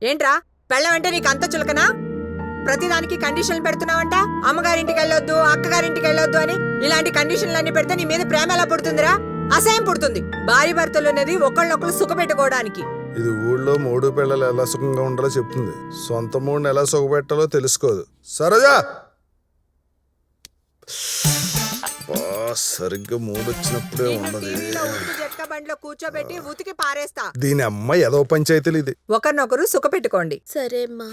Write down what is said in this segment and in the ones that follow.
ఏంట్రా పెళ్ళమంటే నీకు అంత చులకనా? ప్రతిదానికి కండిషన్లు పెడుతున్నావంట. అమ్మగారింటికి వెళ్ళొద్దు, అక్కగారింటికి వెళ్ళొద్దు అని ఇలాంటి కండిషన్లన్నీ పెడితే నీ మీద ప్రేమ ఎలా పుడుతుందిరా? అసహ్యం పుడుతుంది. భార్య భర్తలు అనేది ఒకళ్ళొకళ్ళు సుఖపెట్టుకోవడానికి. ఇది ఊళ్ళో మూడు పిల్లలు ఎలా సుఖంగా ఉండాలో చెప్తుంది. సొంత మూడుని ఎలా సుఖపెట్టాలో తెలుసుకోదు. సరోజా సరిగ్గా మూడు వచ్చినప్పుడే ఉన్నది. జట్కా బండిలో కూర్చోబెట్టి ఉతికి పారేస్తా. దీని అమ్మ ఏదో పంచాయతీలు ఇది. ఒకరినొకరు సుఖపెట్టుకోండి. సరే అమ్మా.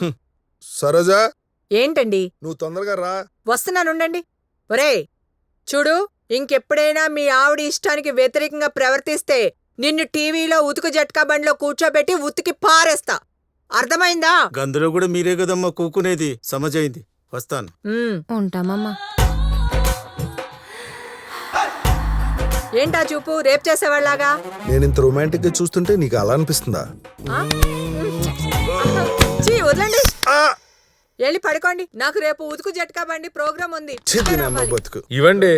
సరోజా ఏంటండి? నువ్వు తొందరగా రా. వస్తున్నానుండండి. ఒరేయ్ చూడు, ఇంకెప్పుడైనా మీ ఆవిడ ఇష్టానికి వ్యతిరేకంగా ప్రవర్తిస్తే నిన్ను టీవీలో ఉతుకు జట్కా బండిలో కూర్చోబెట్టి ఉతికి పారేస్తా. అర్థమైందా? గందులో కూడా మీరే కదమ్మా కూకునేది. సమజైంది. వస్తాను. ఉంటామమ్మా. ఏంటా చూపు రేప్ చేసేవాళ్ళలాగా? నేను ఇంత రొమాంటిక్ గా చూస్తుంటే నీకు అలా అనిపిస్తుందా? వదలండి, వెళ్ళి పడుకోండి. నాకు రేపు ఉతుకు జట్కా బండి ప్రోగ్రామ్ ఉంది. బతుకు ఇవ్వండి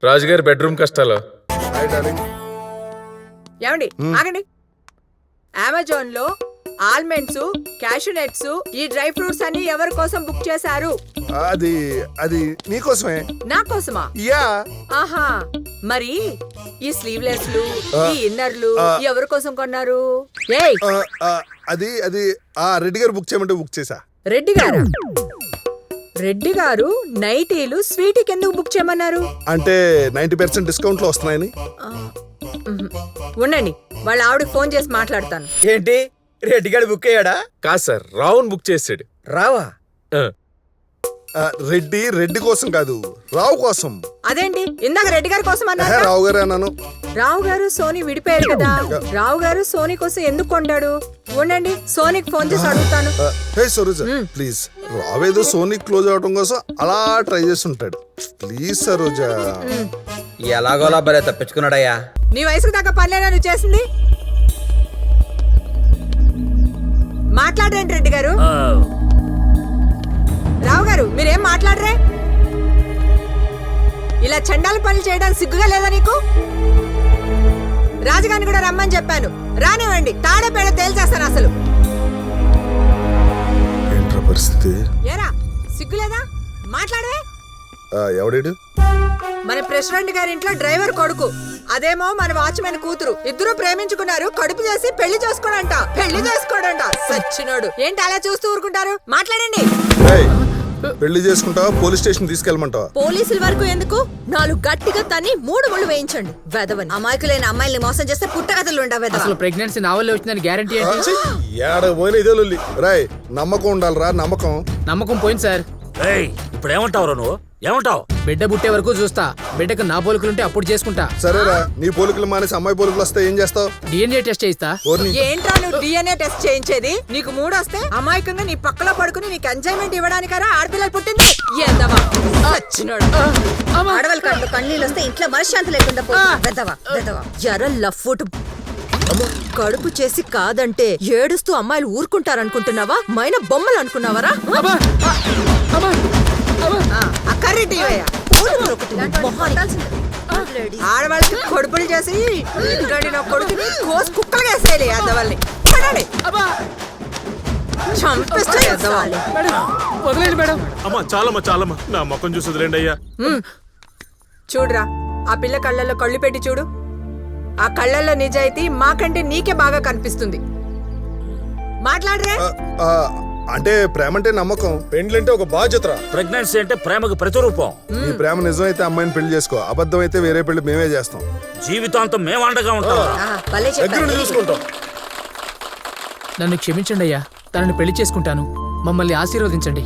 రాజుగారి బెడ్రూమ్ కష్టాలు. ఏమండి ఆగండి. అమెజాన్ లో ఆల్మండ్స్, క్యాషూ నట్స్, ఈ డ్రై ఫ్రూట్స్ అన్ని ఎవరి కోసం బుక్ చేశారు? అది అది నీకోసమే. నా కోసమా? యా. ఆహా, మరి ఈ స్లీవ్లెస్లు, ఈ ఇన్నర్లు ఎవరి కోసం కొన్నారు? ఏయ్ అది అది రెడ్డి గారు బుక్ చేయమంటే బుక్ చేసా. రెడ్డి గారు? రెడ్డి గారు నైటీలు స్వీటీకి ఎందుకు బుక్ చేయమన్నారు? అంటే 90% డిస్కౌంట్ లో వస్తున్నాయని. ఉండండి, వాళ్ళ ఆవిడకి ఫోన్ చేసి మాట్లాడతాను. ఏంటి రెడ్డి గారు బుక్ అయ్యాడా? కాదు సార్, రావును బుక్ చేసాడు. రావా? రెడ్డి కోసం కాదు, రావు కోసం. అదేంటి ఇందాక రెడ్డి గారి కోసం అన్నారు? రావు గారు అన్నాను. రావు గారు సోనీ విడిపోయారు కదా. రావు గారు సోనీ కోసం ఎందుకు కొంటాడు? ఉండండి, సోనీకి ఫోన్ చేసి అడుగుతాను. హే సరోజా ప్లీజ్, రావేదో సోనీ క్లోజ్ అవడం కోసం అలా ట్రై చేస్తుంటాడు. ప్లీజ్ సరోజా. ఎలాగోలా భలే తప్పించుకున్నాడయ్యా. నీ వయసుకు తగ్గ పనిలేనా నువ్వు చేసింది? మాట్లాడరేంటి రెడ్డి గారు? రావు గారు మీరేం మాట్లాడరే? ఇలా చండాల పనులు చేయడానికి సిగ్గుగా లేదా నీకు? రాజుగారిని కూడా రమ్మని చెప్పాను, రానివ్వండి. తాడేపేడ తేల్చేస్తాను అసలు. ఏంట్రా పరిస్థితి? ఏరా సిగ్గులేదా? మాట్లాడే. ఎవడేడు? మన ప్రెసిడెంట్ గారి ఇంట్లో డ్రైవర్ కొడుకు, అదేమో మన వాచ్మెన్ కూతురు. ఇద్దరు ప్రేమించుకున్నారు, కడుపు చేసి పెళ్లి చేసుకోడంట. సచ్చినోడు. ఏంటి అలా చూస్తూ ఊరుకుంటారు? మాట్లాడండి. పెళ్లి చేసుకుంటావా, పోలీస్ స్టేషన్ తీసుకెళ్ళమంటావా? పోలీసుల వరకు ఎందుకు? 4 గట్టిగా తన్ని 3 ముళ్ళు వేయించండి. వెదవని అమాయకులైన అమ్మాయిల్ని మోసం చేస్తే పుట్టగతలు ఉండవు. అసలు ప్రెగ్నెన్సీ నా వల్లే వచ్చిందని గ్యారంటీ ఏంటి? ఏడకు పోయిన ఇదే లొల్లి. రాయ్ నమ్మకం ఉండాలిరా, నమ్మకం. నమ్మకం పోయింది సార్. ఇప్పుడు ఏమంటావు నువ్వు? ఏమంటావు? బిడ్డ పుట్టే వరకు చూస్తా. బిడ్డకు నా పోలికలుంటే అప్పుడు చేసుకుంటా. సరేరా, నీ పోలికలు మానేసి అమ్మాయి పోలికలు వస్తే ఏం చేస్తావు? డిఎన్ఏ టెస్ట్ చేయిస్తా. ఏంట్రా నువ్వు డిఎన్ఏ టెస్ట్ చేయించేది? నీకు 3 వస్తే అమాయకంగా నీ పక్కలో పడుకుని నీకు ఎంజాయ్మెంట్ ఇవ్వడానికరా ఆడపిల్లలు పుట్టింది? ఆడవాళ్ళ కళ్ళు కన్నీళ్ళు వస్తే ఇంట్లో మనశ్శాంతి లేకుండా లఫ్ఫుట్ కడుపు చేసి కాదంటే ఏడుస్తూ అమ్మాయిలు ఊరుకుంటారనుకుంటున్నావా? మైన బొమ్మలు అనుకున్నావరా? ఆడవాళ్ళకి కొడుపులు చేసి కొడుకుని కోసి కుక్కలు వేసేయాలి. అద్దవాళ్ళని వదిలేండి మేడం. అమ్మా చాలమ్మా నా మొక్కం చూసి వదిలేండి అయ్యా. చూడురా, ఆ పిల్ల కళ్ళల్లో కళ్ళు పెట్టి చూడు. ఆ కళ్ళల్లో నిజాయితీ మాకంటే నీకే బాగా కనిపిస్తుంది. మాట్లాడరే. అంటే ప్రేమ అంటే నమ్మకం, పెండ్లంటే ఒక బాధ్యత. ప్రెగ్నెన్సీ అంటే ప్రేమకు ప్రతిరూపం. నీ ప్రేమ నిజమైతే అమ్మాయిని పెళ్లి చేసుకో, అబద్ధం అయితే వేరే పెళ్లి మేమే చేస్తాం. జీవితాంతం మేము అండగా ఉంటాం. దగ్గరుండి చూసుకుంటాం. నన్ను క్షమించండి అయ్యా, తనని పెళ్లి చేసుకుంటాను. మమ్మల్ని ఆశీర్వదించండి.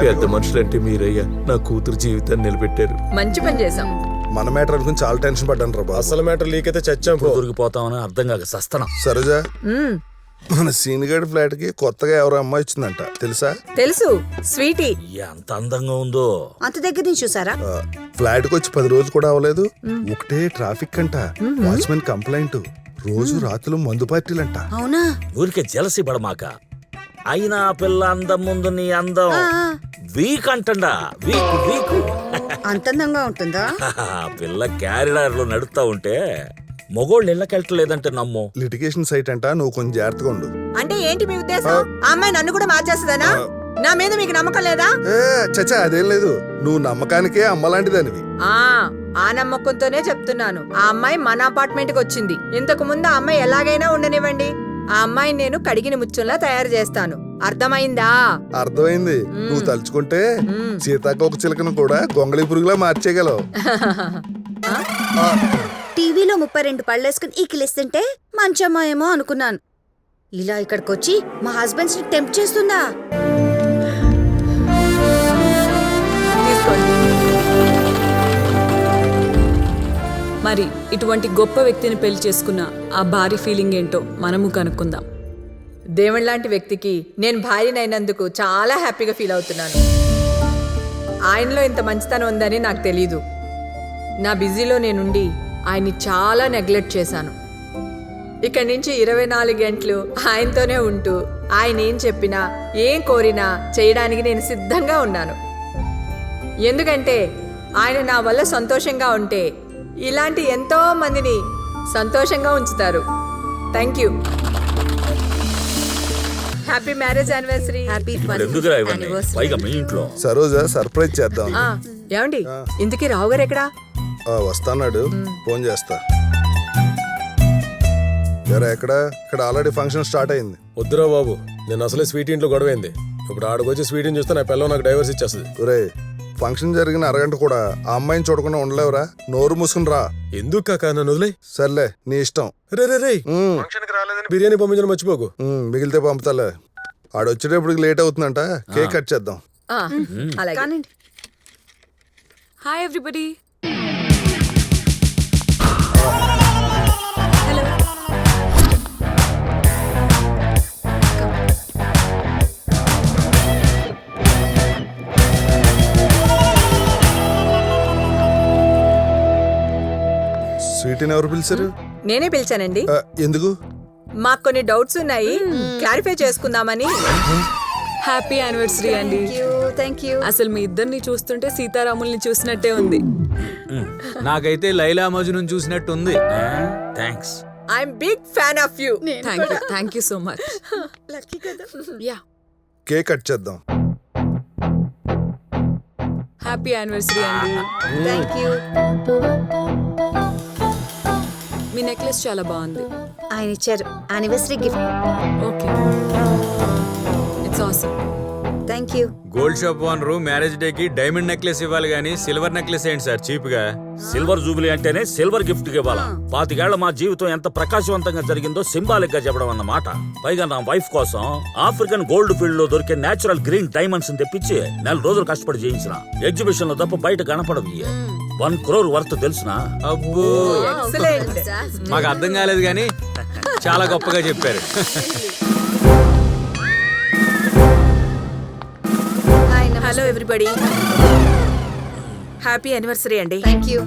పెద్ద మనుషులంటే మీరయ్యా నా కూతురు జీవితాన్ని నిలబెట్టారు. మంచి పని చేశాం. మన మ్యాటర్ అనుకుని చాలా టెన్షన్ పడ్డాను రా బాబు. అసలు మ్యాటర్ లీక్ అయితే చచ్చాం, దొరికిపోతామని అర్థం కాక సస్తనం. సరోజా, మన సీనిగడ్ ఫ్లాట్ కి కొత్తగా ఎవరో అమ్మాయి వచ్చిందంట, తెలుసా? తెలుసు, స్వీటీ. ఎంత అందంగా ఉందో. అంత దగ్గర నుంచి చూసారా? ఫ్లాట్ కి వచ్చి 10 రోజులు కూడా అవ్వలేదు. ఒకటే ట్రాఫిక్ అంట, వాచ్మెన్ కంప్లైంట్, రోజు రాత్రులు మందు పార్టీలంట. అవునా? ఊరికే జలసి పడమాక. అయినా పిల్ల అందం ముందు నీ అందం వీక్ అంటండా. వీక్ అంతందంగా ఉంటుందా? పిల్ల క్యారిడార్ లో నడుస్తా ఉంటే మొగోళ్ళు ఇళ్ళకెళ్ళలేదంటే నమ్ము. లిటిగేషన్ సైట్ అంట, నువ్వు కొంచెం జాగ్రత్తగా ఉండు. అంటే ఏంటి మీ ఉద్దేశం? ఆ అమ్మాయి నన్ను కూడా మార్చేస్తుందనా? నా మీద మీకు నమ్మకం లేదా? ఏ చచ్చా అదేం లేదు, నువ్వు నమ్మకానికే అమ్మలాంటిదానివి. ఆ నమ్మకంతోనే చెప్తున్నాను. ఆ అమ్మాయి మన అపార్ట్మెంట్ కి వచ్చింది. ఇంతకు ముందు ఆ అమ్మాయి ఎలాగైనా ఉండనివ్వండి, ఆ అమ్మాయిని నేను కడిగిన ముత్యంలా తయారు చేస్తాను. అర్థమైందా? అర్థమైంది. నువ్వు తలుచుకుంటే సీతాకోక చిలకను కూడా గొంగళి పురుగులా మార్చేయగలవు. టీవీలో 32 పళ్ళేసుకుని ఈకిలిస్తుంటే మంచమ్మా ఏమో అనుకున్నాను. ఇలా ఇక్కడికొచ్చి మా హస్బెండ్స్ ని టెంప్ట్ చేస్తుందా? తీసుకోండి. మరి ఇటువంటి గొప్ప వ్యక్తిని పెళ్లి చేసుకున్న ఆ భారీ ఫీలింగ్ ఏంటో మనము కనుక్కుందాం. దేవుళ్ళ లాంటి వ్యక్తికి నేను భార్యనైనందుకు చాలా హ్యాపీగా ఫీల్ అవుతున్నాను. ఆయనలో ఇంత మంచితనం ఉందని నాకు తెలీదు. నా బిజీలో నేనుండి ఆయన్ని చాలా నెగ్లెక్ట్ చేశాను. ఇక్కడి నుంచి 24 గంటలు ఆయనతోనే ఉంటూ ఆయన ఏం చెప్పినా ఏం కోరినా చేయడానికి నేను సిద్ధంగా ఉన్నాను. ఎందుకంటే ఆయన నా వల్ల సంతోషంగా ఉంటే ఇలాంటి ఎంతో మందిని సంతోషంగా ఉంచుతారు. Thank you. Happy marriage anniversary. Happy ఎందుకురా ఇవన్నీ పైగా మీ ఇంట్లో? సరోజ సర్ప్రైజ్ చేద్దాం. ఏమండి ఇంతకీ రావు గారు ఎక్కడా? వస్తాన్నాడు, ఫోన్ చేస్తా. ఎరా ఎక్కడ? ఇక్కడ ఆల్రెడీ ఫంక్షన్ స్టార్ట్ అయింది. వద్దురా బాబు, నేను అసలే స్వీట్ ఇంట్లో గొడవైంది. ఇప్పుడు ఆడకొచ్చి స్వీట్ని చూస్తే నా పిల్లలు నాకు డైవర్స్ ఇచ్చేస్తుంది. ఒరే, ఫంక్షన్ జరిగిన అరగంట కూడా ఆ అమ్మాయిని చూడకుండా ఉండలేవురా? నోరు మూసుకుని రా. ఎందుకు కాకా నన్ను వదిలే? సర్లే నీ ఇష్టం. రే రే రే, ఉమ్, బిర్యానీ పంపించడం మర్చిపోకు. మిగిలితే పంపుతాలే. ఆడొచ్చేటప్పటికి లేట్ అవుతుందంట, కేక్ కట్ చేద్దాం. అలాగే. కానండి. Hi everybody. స్వీట్ని ఎవరు పిలిచారు? నేనే పిలిచానండి. ఎందుకు? మాకు కొన్ని డౌట్స్ ఉన్నాయి, క్లారిఫై చేసుకుందామని. హ్యాపీ యానివర్సరీ అండి. Thank you. అసలు మీ ఇద్దరిని చూస్తుంటే సీతారాముల్ని చూసినట్టే ఉంది. నాకైతే లైలా మజ్నుని చూసినట్టుంది. Thanks. I'm big fan of you. Thank you so much. Yeah, cake cut చేద్దాం. హ్యాపీ యానివర్సరీ అండి. Thank you. మీ నెక్లెస్ చాలా బాగుంది. ఆయన ఇచ్చారు anniversary gift. Okay, it's awesome. Thank you. Gold shop owner marriage day కి డైమండ్ నెక్లెస్ ఇవ్వాలి గానీ సిల్వర్ నెక్లెస్ ఏంటి సార్ చీప్ గా? సిల్వర్ జూబిలీ అంటేనే సిల్వర్ గిఫ్ట్ ఇవ్వాలా? 25 ఏళ్ల మా జీవితం ఎంత ప్రకాశవంతంగా జరిగిందో సింబాలిక్ గా చెప్పడం అన్నమాట. పైగా నా వైఫ్ కోసం ఆఫ్రికన్ గోల్డ్ ఫీల్డ్ లో దొరికే నేచురల్ గ్రీన్ డైమండ్స్ తెప్పించి 4 రోజులు కష్టపడి చేయించిన. ఎగ్జిబిషన్ లో తప్ప బయట కనపడవు. 1 crore వర్త్ తెలుసునా? అబ్బో, ఎక్సలెంట్. మాకు అర్థం కాలేదు కానీ చాలా గొప్పగా చెప్పారు. హలో ఎవ్రీబడి, హ్యాపీ యానివర్సరీ అండి. Thank you.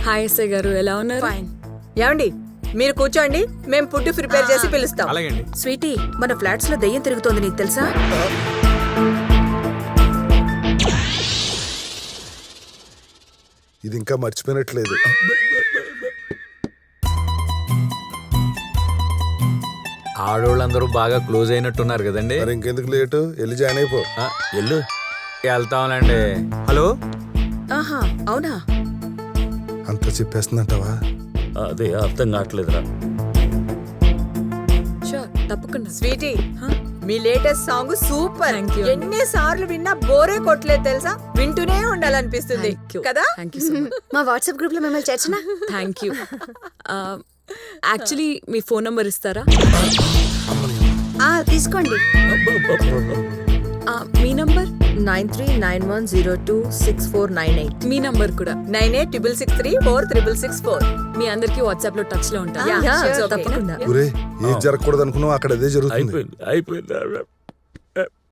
హాయ్ ఎస్ఐ గారు, ఎలా ఉన్నారు? ఏమండి మీరు కూర్చోండి, మేము ఫుడ్ ప్రిపేర్ చేసి పిలుస్తాం. అలాగండి. స్వీటీ, మన ఫ్లాట్స్ లో దయ్యం తిరుగుతోంది, నీకు తెలుసా? ఇది ఇంకా మర్చిపోయినట్లేదు. ఆడోళ్ళందరూ బాగా క్లోజ్ అయినట్టున్నారు కదండి. మరి ఇంకెందుకు లేటు? వెళ్ళి జాయిన్ అయిపో. ఎల్లు. వెళ్తాంలేండి. హలో, ఆహా, అవునా? అంతా చెప్పేస్తుందంటావా? అదే అర్థం కావట్లేదురా. షూర్, తప్పకుండా. స్వీటీ, మీ latest song super. Thank you. ఎన్ని సార్లు విన్నా బోరే కొట్టలేదు తెలుసా? వింటూనే ఉండాలనిపిస్తుంది కదా? Thank you so much. మా వాట్సాప్ గ్రూప్ లో మిమ్మల్ని చేర్చనా? Thank you. యాక్చువల్లీ మీ ఫోన్ నంబర్ ఇస్తారా? తీసుకోండి. మీ నంబర్? 9391026498. మీ నంబర్ కూడా. 9866634664. మీ అందరికి వాట్సాప్ లో టచ్ లో ఉంటాను. Yeah, sure, okay. తప్పకుండా. ఒరే, ఏం జరగకూడదు అనుకున్నావు, అక్కడ అదే జరుగుతుంది. అయిపోయింది.